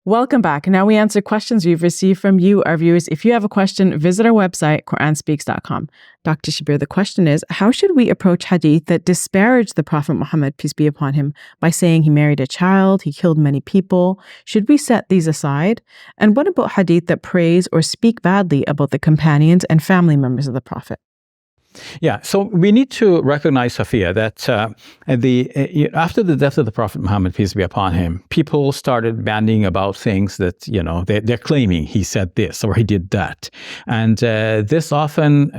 Welcome back. Now we answer questions we've received from you, our viewers. If you have a question, visit our website, QuranSpeaks.com. Dr. Shabir, the question is, how should we approach hadith that disparage the Prophet Muhammad, peace be upon him, by saying he married a child, he killed many people? Should we set these aside? And what about hadith that praise or speak badly about the companions and family members of the Prophet? Yeah, so we need to recognize, Sophia, that after the death of the Prophet Muhammad, peace be upon him, people started bandying about things that, they're claiming he said this or he did that. And this often,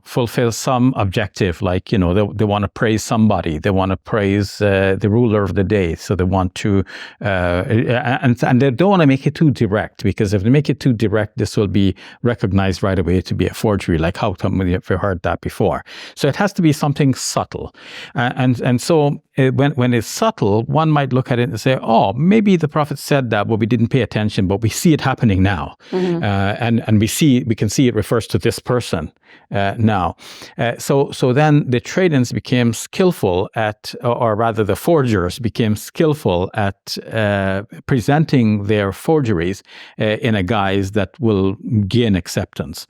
fulfills some objective, like, they want to praise somebody. They want to praise the ruler of the day. So they want to, and they don't want to make it too direct, because if they make it too direct, this will be recognized right away to be a forgery, like how come we've heard that before. So it has to be something subtle. And so when it's subtle, one might look at it and say, oh, maybe the Prophet said that, but we didn't pay attention, but we see it happening now. Mm-hmm. And we can see it refers to this person now. So then the trade-ins became skillful at, or rather the forgers became skillful at presenting their forgeries in a guise that will gain acceptance.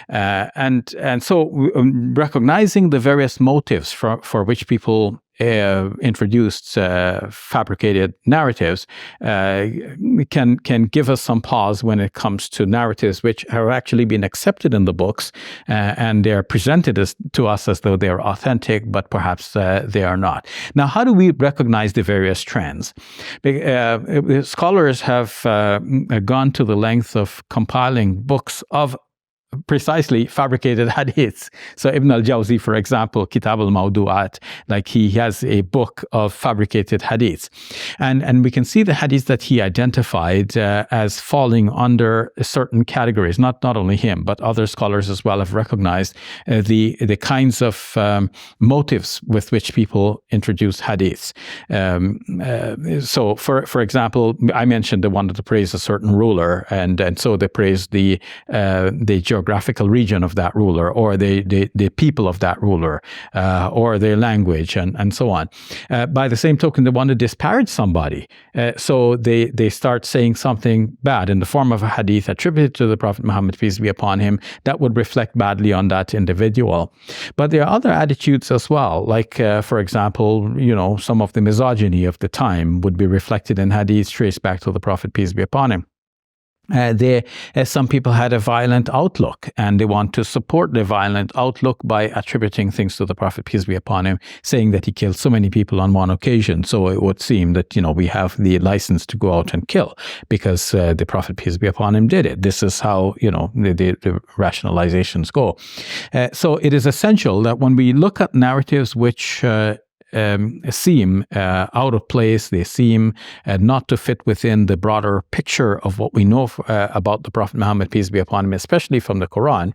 And so recognizing the various motives for which people introduced fabricated narratives can give us some pause when it comes to narratives which have actually been accepted in the books, and they're presented to us as though they're authentic, but perhaps they are not. Now, how do we recognize the various trends? Scholars have gone to the length of compiling books of precisely fabricated hadiths. So Ibn al-Jawzi, for example, Kitab al-Mawdu'at, like he has a book of fabricated hadiths. And we can see the hadiths that he identified as falling under certain categories. Not only him, but other scholars as well have recognized the kinds of motives with which people introduce hadiths. So for example, I mentioned they wanted to praise a certain ruler, and so they praised the geographical region of that ruler, or the people of that ruler, or their language, and so on. By the same token, they want to disparage somebody. So they start saying something bad in the form of a hadith attributed to the Prophet Muhammad, peace be upon him, that would reflect badly on that individual. But there are other attitudes as well, like, for example, some of the misogyny of the time would be reflected in hadiths traced back to the Prophet, peace be upon him. Some people had a violent outlook, and they want to support the violent outlook by attributing things to the Prophet, peace be upon him, saying that he killed so many people on one occasion. So it would seem that, we have the license to go out and kill because the Prophet, peace be upon him, did it. This is how, the rationalizations go. So it is essential that when we look at narratives which seem out of place, they seem not to fit within the broader picture of what we know about the Prophet Muhammad, peace be upon him, especially from the Quran,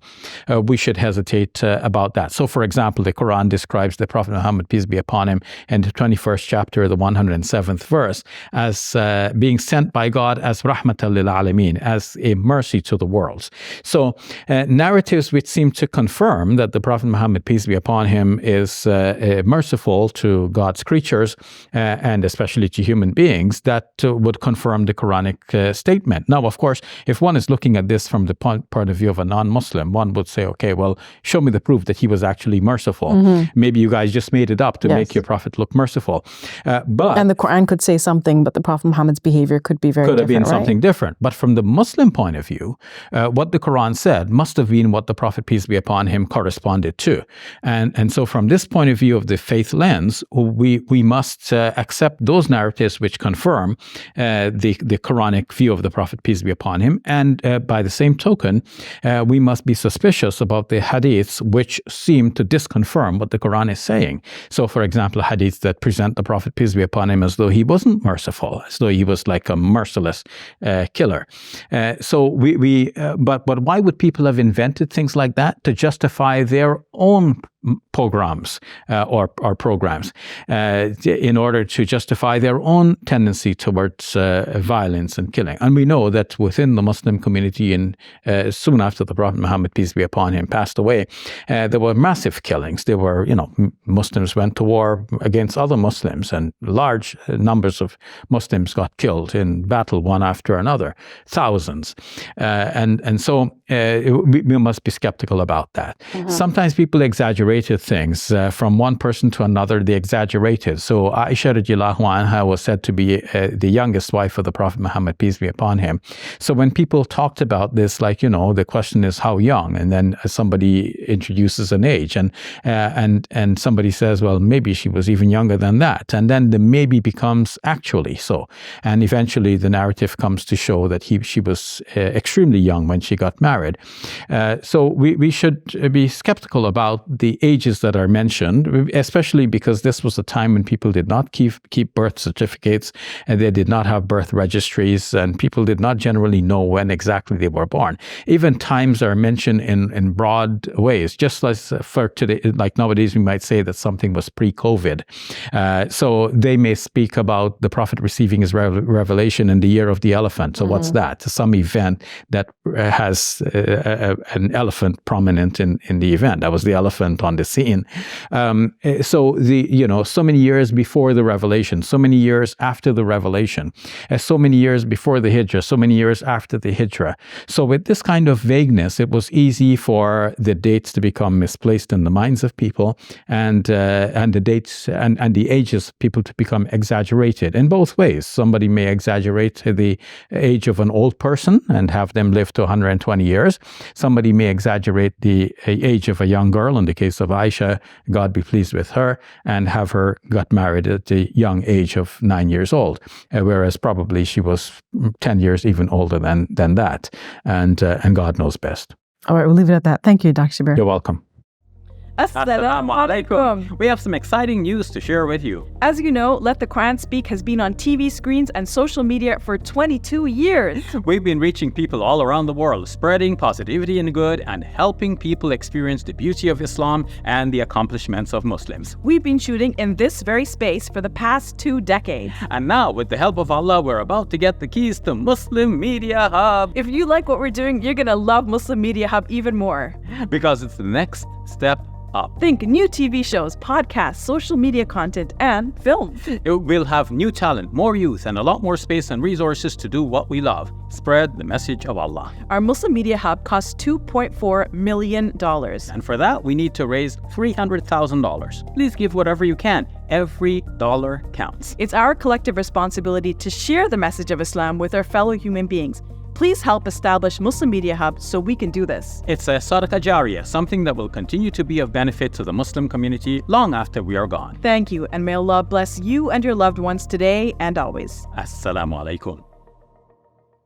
we should hesitate about that. So, for example, the Quran describes the Prophet Muhammad, peace be upon him, in the 21st chapter, the 107th verse, as being sent by God as rahmatan lil alameen, as a mercy to the worlds. So, narratives which seem to confirm that the Prophet Muhammad, peace be upon him, is merciful to God's creatures, and especially to human beings, that would confirm the Quranic statement. Now, of course, if one is looking at this from the point of view of a non-Muslim, one would say, okay, well, show me the proof that he was actually merciful. Mm-hmm. Maybe you guys just made it up to make your Prophet look merciful. And the Quran could say something, but the Prophet Muhammad's behavior could be very different, have been something different. But from the Muslim point of view, what the Quran said must have been what the Prophet, peace be upon him, corresponded to. And so from this point of view of the faith lens, we must accept those narratives which confirm the Quranic view of the Prophet, peace be upon him. And by the same token, we must be suspicious about the hadiths which seem to disconfirm what the Quran is saying. So, for example, hadiths that present the Prophet, peace be upon him, as though he wasn't merciful, as though he was like a merciless killer. But why would people have invented things like that? To justify their own pogroms or programs in order to justify their own tendency towards violence and killing. And we know that within the Muslim community, and soon after the Prophet Muhammad, peace be upon him, passed away, there were massive killings. There were, Muslims went to war against other Muslims, and large numbers of Muslims got killed in battle one after another, thousands. And so we must be skeptical about that. Sometimes people exaggerated things from one person to another. They exaggerated. So Aisha radiallahu anha was said to be the youngest wife of the Prophet Muhammad, peace be upon him. So when people talked about this, the question is how young, and then somebody introduces an age, and somebody says, well, maybe she was even younger than that, and then the maybe becomes actually so, and eventually the narrative comes to show that she was extremely young when she got married. So we should be skeptical about the ages that are mentioned, especially because this was a time when people did not keep birth certificates, and they did not have birth registries, and people did not generally know when exactly they were born. Even times are mentioned in broad ways, just as for today, like nowadays we might say that something was pre-COVID. So they may speak about the Prophet receiving his revelation in the year of the elephant. So what's that? Some event that has an elephant prominent in the event. That was the elephant on the scene. So many years before the revelation, so many years after the revelation, so many years before the Hijrah, so many years after the Hijrah. So with this kind of vagueness, it was easy for the dates to become misplaced in the minds of people, and the dates and the ages of people to become exaggerated in both ways. Somebody may exaggerate the age of an old person and have them live to 120 years. Somebody may exaggerate the age of a young girl, in the case of Aisha, God be pleased with her, and have her got married at the young age of 9 years old, whereas probably she was 10 years even older than that, and God knows best. All right, we'll leave it at that. Thank you, Dr. Shabir. You're welcome. Assalamu alaikum. We have some exciting news to share with you. As you know, Let the Quran Speak has been on TV screens and social media for 22 years. We've been reaching people all around the world, spreading positivity and good, and helping people experience the beauty of Islam and the accomplishments of Muslims. We've been shooting in this very space for the past 2 decades. And now, with the help of Allah, we're about to get the keys to Muslim Media Hub. If you like what we're doing, you're gonna love Muslim Media Hub even more. Because it's the next step up. Think new TV shows, podcasts, social media content, and film. We'll have new talent, more youth, and a lot more space and resources to do what we love. Spread the message of Allah. Our Muslim Media Hub costs $2.4 million. And for that, we need to raise $300,000. Please give whatever you can. Every dollar counts. It's our collective responsibility to share the message of Islam with our fellow human beings. Please help establish Muslim Media Hub so we can do this. It's a sadaqah jariyah, something that will continue to be of benefit to the Muslim community long after we are gone. Thank you, and may Allah bless you and your loved ones today and always. Assalamu alaikum.